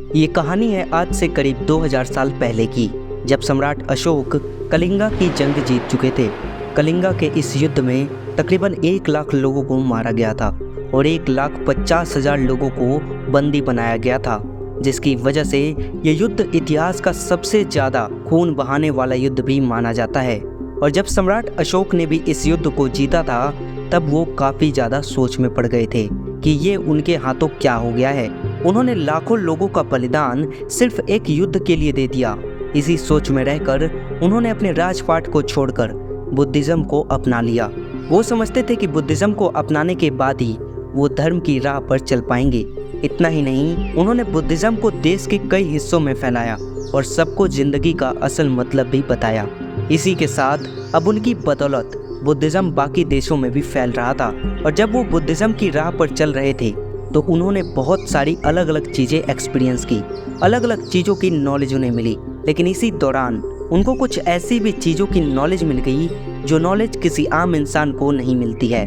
ये कहानी है आज से करीब 2000 साल पहले की, जब सम्राट अशोक कलिंगा की जंग जीत चुके थे। कलिंगा के इस युद्ध में तकरीबन 1 लाख लोगों को मारा गया था और 1,50,000 लोगों को बंदी बनाया गया था, जिसकी वजह से ये युद्ध इतिहास का सबसे ज़्यादा खून बहाने वाला युद्ध भी माना जाता है। और जब सम्राट अशोक ने भी इस युद्ध को जीता था, तब वो काफ़ी ज़्यादा सोच में पड़ गए थे कि ये उनके हाथों क्या हो गया है। उन्होंने लाखों लोगों का बलिदान सिर्फ एक युद्ध के लिए दे दिया। इसी सोच में रहकर उन्होंने अपने राजपाट को छोड़कर बुद्धिज़्म को अपना लिया। वो समझते थे कि बुद्धिज़्म को अपनाने के बाद ही वो धर्म की राह पर चल पाएंगे। इतना ही नहीं, उन्होंने बुद्धिज़्म को देश के कई हिस्सों में फैलाया और सबको ज़िंदगी का असल मतलब भी बताया। इसी के साथ अब उनकी बदौलत बुद्धिज़्म बाकी देशों में भी फैल रहा था। और जब वो बुद्धिज़्म की राह पर चल रहे थे, तो उन्होंने बहुत सारी अलग अलग चीज़ें एक्सपीरियंस की, अलग अलग चीज़ों की नॉलेज उन्हें मिली। लेकिन इसी दौरान उनको कुछ ऐसी भी चीज़ों की नॉलेज मिल गई जो नॉलेज किसी आम इंसान को नहीं मिलती है।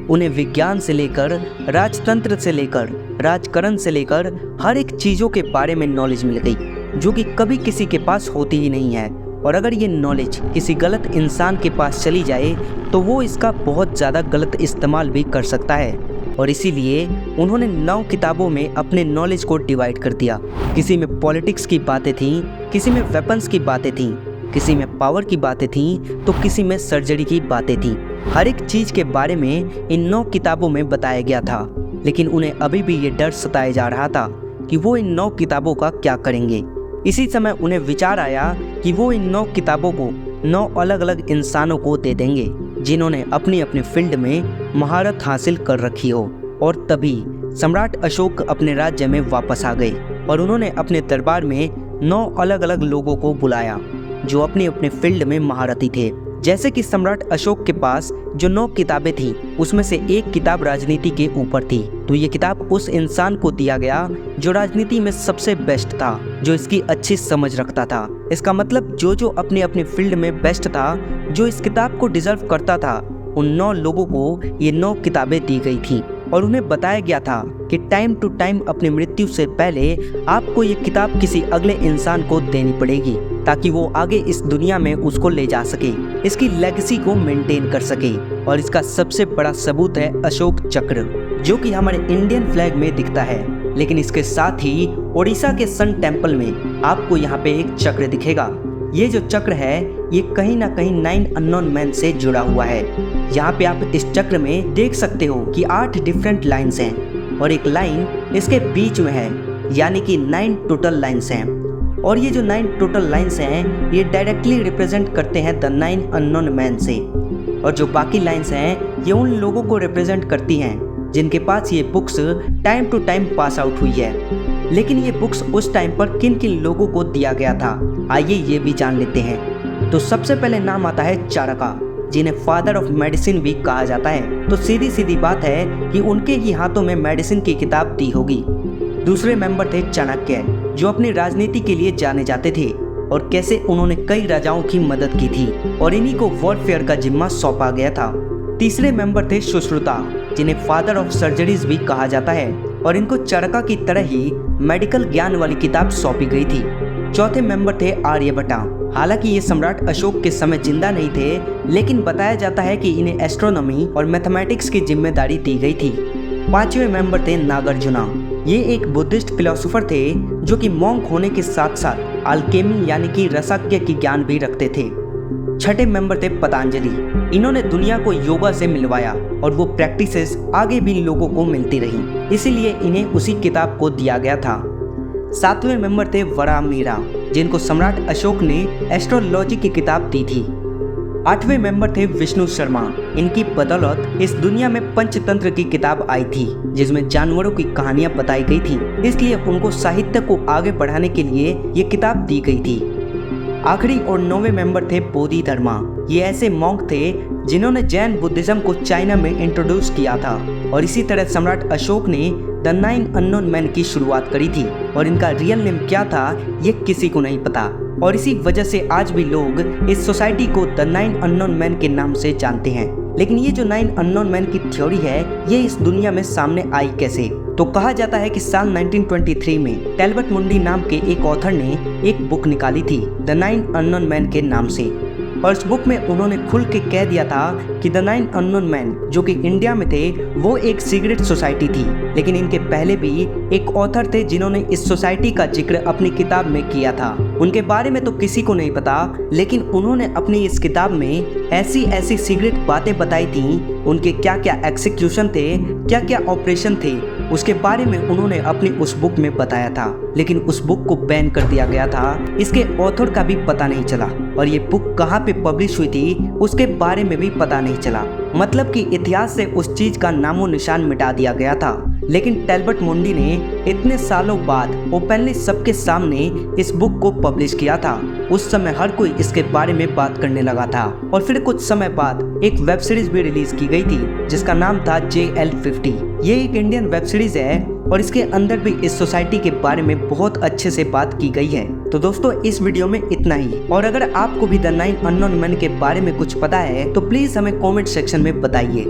उन्हें विज्ञान से लेकर राजतंत्र से लेकर राजकरण से लेकर हर एक चीज़ों के बारे में नॉलेज मिल गई, जो कि कभी किसी के पास होती ही नहीं है। और अगर ये नॉलेज किसी गलत इंसान के पास चली जाए, तो वो इसका बहुत ज़्यादा गलत इस्तेमाल भी कर सकता है। और इसीलिए उन्होंने 9 किताबों में अपने नॉलेज को डिवाइड कर दिया। किसी में पॉलिटिक्स की बातें थीं, किसी में वेपन्स की बातें थीं, किसी में पावर की बातें थीं, तो किसी में सर्जरी की बातें थीं। हर एक चीज़ के बारे में इन 9 किताबों में बताया गया था। लेकिन उन्हें अभी भी ये डर सताया जा रहा था कि वो इन 9 किताबों का क्या करेंगे। इसी समय उन्हें विचार आया कि वो इन 9 किताबों को 9 अलग अलग इंसानों को दे देंगे, जिन्होंने अपनी अपनी फील्ड में महारत हासिल कर रखी हो। और तभी सम्राट अशोक अपने राज्य में वापस आ गए और उन्होंने अपने दरबार में 9 अलग अलग लोगों को बुलाया, जो अपने अपने फील्ड में महारथी थे। जैसे कि सम्राट अशोक के पास जो 9 किताबें थीं, उसमें से एक किताब राजनीति के ऊपर थी। तो ये किताब उस इंसान को दिया गया जो राजनीति में सबसे बेस्ट था, जो इसकी अच्छी समझ रखता था। इसका मतलब जो अपने अपने फील्ड में बेस्ट था, जो इस किताब को डिजर्व करता था, उन 9 लोगों को ये 9 किताबें दी गई थी। और उन्हें बताया गया था कि टाइम टू टाइम अपनी मृत्यु से पहले आपको ये किताब किसी अगले इंसान को देनी पड़ेगी, ताकि वो आगे इस दुनिया में उसको ले जा सके, इसकी लेगेसी को मेंटेन कर सके। और इसका सबसे बड़ा सबूत है अशोक चक्र, जो कि हमारे इंडियन फ्लैग में दिखता है। लेकिन इसके साथ ही ओडिशा के सन टेम्पल में आपको यहाँ पे एक चक्र दिखेगा। ये जो चक्र है, ये कहीं ना कहीं 9 अननोन मैन से जुड़ा हुआ है। यहाँ पे आप इस चक्र में देख सकते हो कि 8 डिफरेंट लाइन्स हैं और एक लाइन इसके बीच में है, यानी कि 9 टोटल लाइन्स हैं। और ये जो 9 टोटल लाइन्स हैं, ये डायरेक्टली रिप्रेजेंट करते हैं द 9 अननोन मैन से। और जो बाकी लाइन्स हैं, ये उन लोगों को रिप्रेजेंट करती हैं जिनके पास ये books time to time pass out हुई है। लेकिन ये बुक्स उस टाइम पर किन किन लोगों को दिया गया था, आइए ये भी जान लेते हैं। तो सबसे पहले नाम आता है चाणक्य, जिन्हें फादर ऑफ मेडिसिन भी कहा जाता है। तो सीधी सीधी बात है कि उनके ही हाथों में मेडिसिन की किताब दी होगी। दूसरे मेंबर थे चाणक्य, जो अपनी राजनीति के लिए जाने जाते थे और कैसे उन्होंने कई राजाओं की मदद की थी और इन्हीं को वॉरफेयर का जिम्मा सौंपा गया था। तीसरे मेंबर थे सुश्रुता, जिन्हें फादर ऑफ सर्जरीज भी कहा जाता है और इनको चाणक्य की तरह ही मेडिकल ज्ञान वाली किताब सौंपी गई थी। चौथे मेंबर थे आर्यभट्ट। हालांकि ये सम्राट अशोक के समय जिंदा नहीं थे, लेकिन बताया जाता है कि इन्हें एस्ट्रोनॉमी और मैथमेटिक्स की जिम्मेदारी दी गई थी। पांचवें मेंबर थे नागार्जुन। ये एक बुद्धिस्ट फिलोसोफर थे, जो कि मॉन्क होने के साथ साथ अल्केमी यानी कि रसज्ञ की ज्ञान भी रखते थे। छठे मेंबर थे पतंजलि। इन्होंने दुनिया को योगा से मिलवाया और वो प्रैक्टिसेस आगे भी लोगों को मिलती रही, इसीलिए इन्हें उसी किताब को दिया गया था। सातवें मेंबर थे वराहमिहिर, जिनको सम्राट अशोक ने एस्ट्रोलॉजी की किताब दी थी। आठवें मेंबर थे विष्णु शर्मा। इनकी बदौलत इस दुनिया में पंचतंत्र की किताब आई थी, जिसमें जानवरों की कहानियां बताई गई थी, इसलिए उनको साहित्य को आगे बढ़ाने के लिए ये किताब दी गई थी। आखिरी और 9वें मेंबर थे बोधिधर्मा। ये ऐसे मॉन्क थे जिन्होंने जैन बुद्धिज्म को चाइना में इंट्रोड्यूस किया था और इसी तरह सम्राट अशोक ने द 9 अननोन मैन की शुरुआत करी थी। और इनका रियल नेम क्या था, ये किसी को नहीं पता। और इसी वजह से आज भी लोग इस सोसाइटी को द 9 अननोन मैन के नाम से जानते हैं। लेकिन ये जो 9 अननोन मैन की थ्योरी है, ये इस दुनिया में सामने आई कैसे? तो कहा जाता है कि साल 1923 में टैलबट मुंडी नाम के एक ऑथर ने एक बुक निकाली थी द 9 अननोन मैन के नाम से, और इस बुक में उन्होंने खुल के कह दिया था कि द 9 अननोन मैन जो कि इंडिया में थे वो एक सीक्रेट सोसाइटी थी। लेकिन इनके पहले भी एक ऑथर थे जिन्होंने इस सोसाइटी का जिक्र अपनी किताब में किया था। उनके बारे में तो किसी को नहीं पता, लेकिन उन्होंने अपनी इस किताब में ऐसी ऐसी सीक्रेट बातें बताई थी, उनके क्या क्या एग्जीक्यूशन थे, क्या क्या ऑपरेशन थे, उसके बारे में उन्होंने अपनी उस बुक में बताया था। लेकिन उस बुक को बैन कर दिया गया था, इसके ऑथर का भी पता नहीं चला, और ये बुक कहाँ पे पब्लिश हुई थी उसके बारे में भी पता नहीं चला। मतलब कि इतिहास से उस चीज का नामो निशान मिटा दिया गया था। लेकिन टैलबट मुंडी ने इतने सालों बाद ओपनली सबके सामने इस बुक को पब्लिश किया था। उस समय हर कोई इसके बारे में बात करने लगा था, और फिर कुछ समय बाद एक वेब सीरीज भी रिलीज की गई थी जिसका नाम था JL50। ये एक इंडियन वेब सीरीज है और इसके अंदर भी इस सोसाइटी के बारे में बहुत अच्छे से बात की गई है। तो दोस्तों इस वीडियो में इतना ही, और अगर आपको भी द 9 अननोन मैन के बारे में कुछ पता है तो प्लीज हमें कमेंट सेक्शन में बताइए।